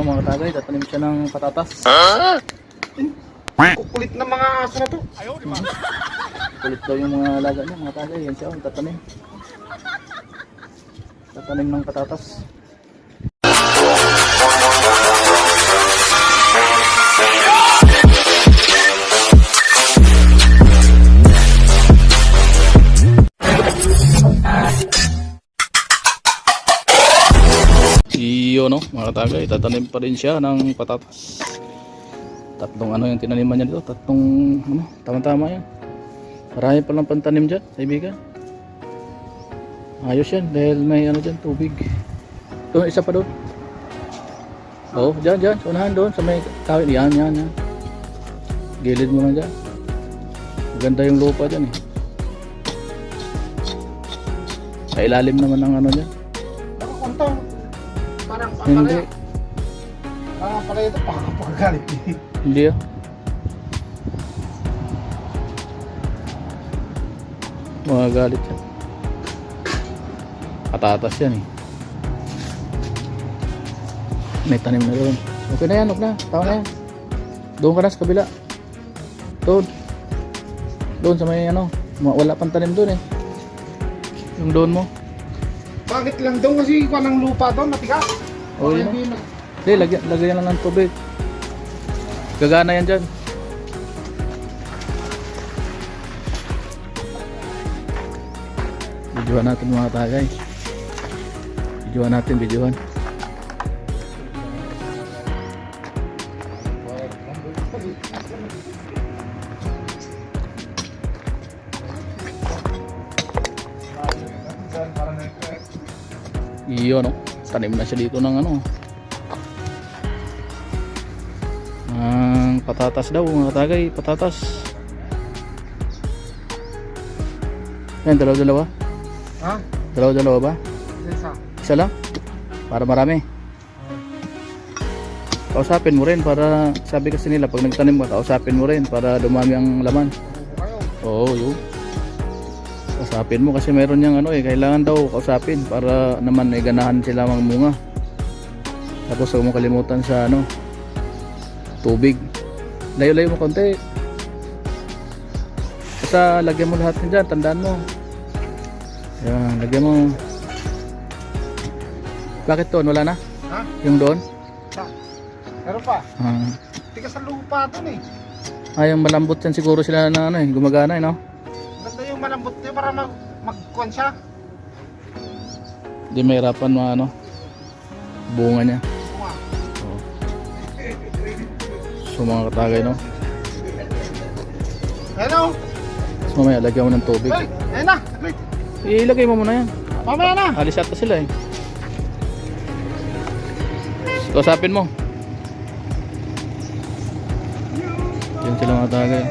Mga tagay, tatanim siya ng patatas. Kukulit na mga aso na to. Kulit daw yung mga alaga niya, mga tagay. Yan siya, tatanim. Tatanim ng patatas. Iyo no, mga tagay, tatanim pa rin siya ng patatas. Tatlong ano yung tinaniman niya dito, tatlong ano, tama-tama yan. Marami palang pantanim dyan, kaibigan. Ayos yan, dahil may ano dyan, tubig. Doon, isa pa doon. Oo, dyan, sa unahan doon, sa may kawit. Yan. Gilid mo na dyan. Maganda yung lupa dyan eh. Sa ilalim naman ng ano dyan. Nakakuntong. Parang Hindi. Parang pala ito, pakakapagalit. Hindi ah. Mga galit yan. Patatas yan eh. May tanim na doon. Okay na yan, huwag na. Tama na yan. Doon ka na sa kabila. Doon sa may ano. Wala pang tanim doon eh. Yung doon mo. Bakit lang daw kasi ikaw ng lupa doon, matigas? O yun o. Hindi, lagyan lang ng tubig. Gagana yan dyan. Videohan natin mga tagay. Videohan. Iyo no, tanim na siya dito ng ano. Patatas daw mga tagay, patatas. Yan, dalawa. Ha? Dalawa ba? Isa lang? Para marami. Kausapin mo rin para, sabi kasi nila pag nagtanim ka, kausapin mo rin para dumami ang laman. Oo, yun. Kausapin mo kasi meron niyang ano eh, kailangan daw kausapin para naman may ganahan sila magmunga. Tapos huwag mo kalimutan sa ano, tubig. Layo-layo mo konti. Basta lagyan mo lahat dyan, tandaan mo. Yan, lagyan mo. Bakit doon? Wala na? Ha? Yung doon? Meron pa. Tigas sa lupa doon eh. Ay, yung malambot yan siguro sila na ano eh, gumagana eh, no? Ganda yung malambot niya para mag-kuhan siya. Hindi mahirapan mga ano, bunga niya. So mga katagay, no? Hello? So mamaya, lagyan mo ng tubig. Hey, ayun na. Wait. Ilagay mo muna yan. Mamaya na. Alis ata sila eh. Kausapin mo. Yan sila mga tagay.